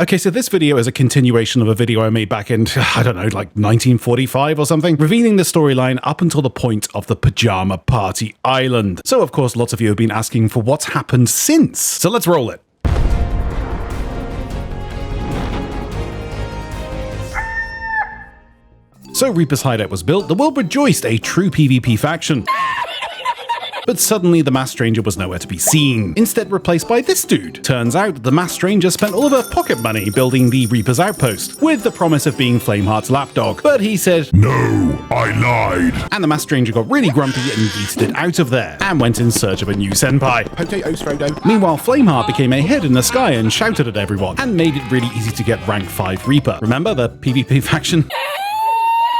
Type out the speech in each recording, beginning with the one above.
Okay, so this video is a continuation of a video I made back in, I don't know, like 1945 or something, revealing the storyline up until the point of the Pajama Party Island. So of course, lots of you have been asking for what's happened since. So let's roll it. So Reaper's Hideout was built, the world rejoiced, a true PvP faction. But suddenly the masked stranger was nowhere to be seen, instead replaced by this dude. Turns out the masked stranger spent all of her pocket money building the Reaper's Outpost, with the promise of being Flameheart's lapdog. But he said, "No, I lied." And the masked stranger got really grumpy and yeeted it out of there, and went in search of a new senpai. Potatoes, Frodo. Meanwhile, Flameheart became a head in the sky and shouted at everyone, and made it really easy to get rank 5 Reaper. Remember the PvP faction?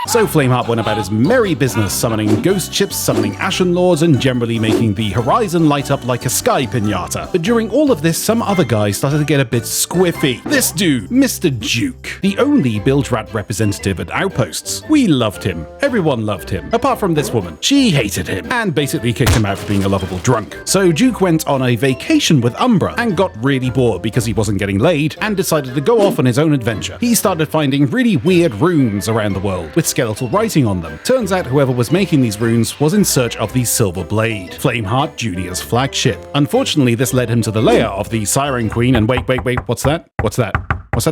So Flameheart went about his merry business, summoning ghost chips, summoning Ashen Lords, and generally making the horizon light up like a sky pinata. But during all of this, some other guy started to get a bit squiffy. This dude, Mr. Duke, the only bilge rat representative at Outposts. We loved him. Everyone loved him. Apart from this woman. She hated him, and basically kicked him out for being a lovable drunk. So Duke went on a vacation with Umbra, and got really bored because he wasn't getting laid, and decided to go off on his own adventure. He started finding really weird runes around the world, with skeletal writing on them. Turns out whoever was making these runes was in search of the Silver Blade, Flameheart Jr.'s flagship. Unfortunately, this led him to the lair of the Siren Queen, and wait, what's that? What's that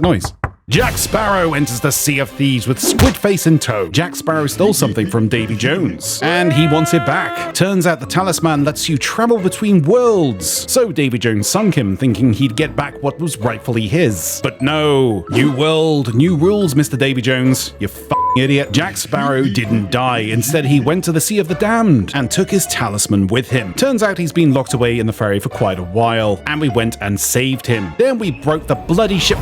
noise? Jack Sparrow enters the Sea of Thieves with Squidface in tow. Jack Sparrow stole something from Davy Jones, and he wants it back. Turns out the talisman lets you travel between worlds. So Davy Jones sunk him, thinking he'd get back what was rightfully his. But no, new world, new rules, Mr. Davy Jones. You f***ing idiot. Jack Sparrow didn't die. Instead, he went to the Sea of the Damned and took his talisman with him. Turns out he's been locked away in the ferry for quite a while, and we went and saved him. Then we broke the bloody ship.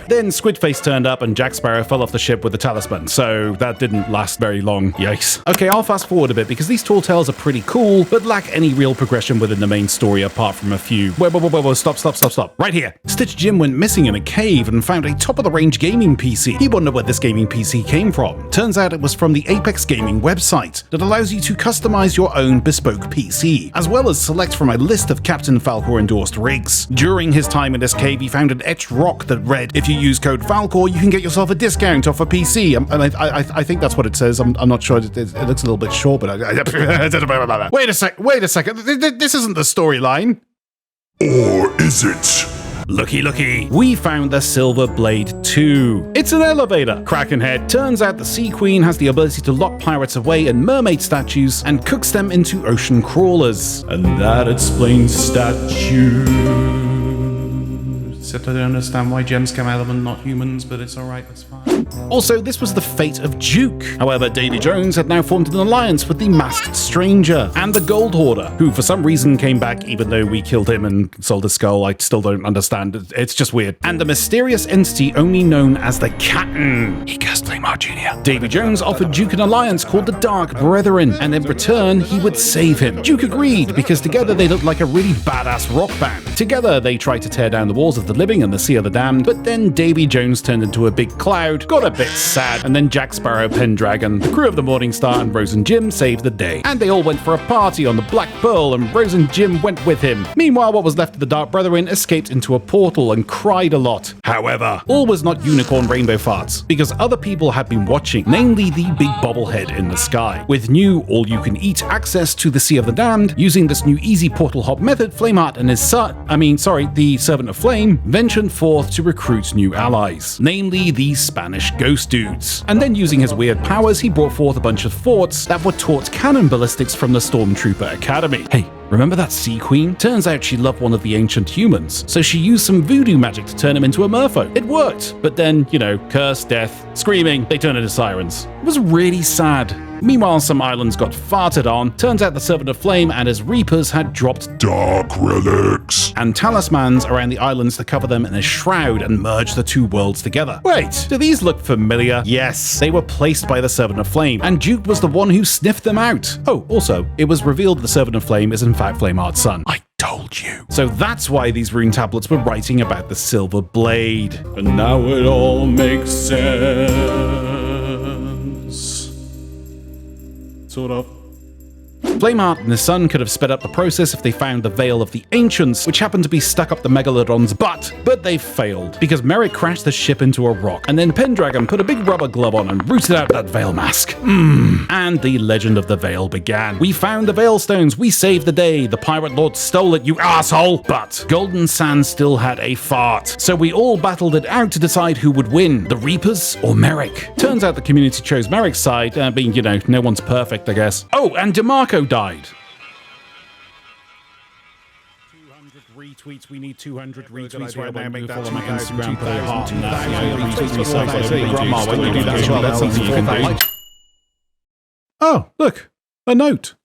Then Squidface turned up and Jack Sparrow fell off the ship with the talisman, so that didn't last very long. Yikes. Okay, I'll fast forward a bit because these tall tales are pretty cool, but lack any real progression within the main story apart from a few. Whoa, stop. Right here. Stitch Jim went missing in a cave and found a top-of-the-range gaming PC. He wondered where this gaming PC came from. Turns out it was from the Apex Gaming website that allows you to customize your own bespoke PC, as well as select from a list of Captain Falcore endorsed rigs. During his time in this cave, he found an etched rock that read, "If you use code Falcore, you can get yourself a discount off a PC." And I think that's what it says. I'm not sure. It looks a little bit short, but wait a second. This isn't the storyline. Or is it? Looky. We found the Silver Blade 2. It's an elevator. Krakenhead. Turns out the Sea Queen has the ability to lock pirates away in mermaid statues and cooks them into ocean crawlers. And that explains statues. Except I don't understand why gems come out of them, not humans, but it's alright, that's fine. Also, this was the fate of Duke. However, Davy Jones had now formed an alliance with the Masked Stranger and the Gold Hoarder, who for some reason came back even though we killed him and sold his skull. I still don't understand. It's just weird. And the mysterious entity only known as the Captain. He cursed Flameheart Jr. Davy Jones offered Duke an alliance called the Dark Brethren, and in return, he would save him. Duke agreed because together they looked like a really badass rock band. Together, they tried to tear down the walls of the living and the Sea of the Damned, but then Davy Jones turned into a big cloud, got a bit sad, and then Jack Sparrow, Pendragon, the crew of the Morningstar, and Rose and Jim saved the day. And they all went for a party on the Black Pearl, and Rose and Jim went with him. Meanwhile, what was left of the Dark Brethren escaped into a portal and cried a lot. However, all was not unicorn rainbow farts, because other people had been watching, namely the big bobblehead in the sky. With new all-you-can-eat access to the Sea of the Damned, using this new easy portal hop method, Flameheart and his the Servant of Flame, ventured forth to recruit new allies, namely the Spanish ghost dudes. And then using his weird powers, he brought forth a bunch of forts that were taught cannon ballistics from the Stormtrooper Academy. Hey, remember that Sea Queen? Turns out she loved one of the ancient humans, so she used some voodoo magic to turn him into a merfolk. It worked, but then, curse, death, screaming, they turned into sirens. It was really sad. Meanwhile, some islands got farted on. Turns out the Servant of Flame and his Reapers had dropped Dark relics and talismans around the islands to cover them in a shroud and merge the two worlds together. Wait, do these look familiar? Yes, they were placed by the Servant of Flame, and Duke was the one who sniffed them out. Oh, also, it was revealed the Servant of Flame is in fact Flameheart's son. I told you. So that's why these rune tablets were writing about the Silver Blade. And now it all makes sense. Sort of. Flameheart and his son could have sped up the process if they found the Veil of the Ancients, which happened to be stuck up the Megalodon's butt, but they failed, because Merrick crashed the ship into a rock, and then Pendragon put a big rubber glove on and rooted out that Veil mask. And the legend of the Veil began. We found the Veil Stones, we saved the day, the Pirate Lord stole it, you asshole! But Golden Sand still had a fart, so we all battled it out to decide who would win, the Reapers or Merrick. Turns out the community chose Merrick's side, being, you know, no one's perfect, I guess. Oh, and DeMarco died. 200 retweets, we need 200 retweets right now. Make that follow my Instagram, put a heart in that. Grandma, when you do that as well, that's something you can do. Oh, look, a note.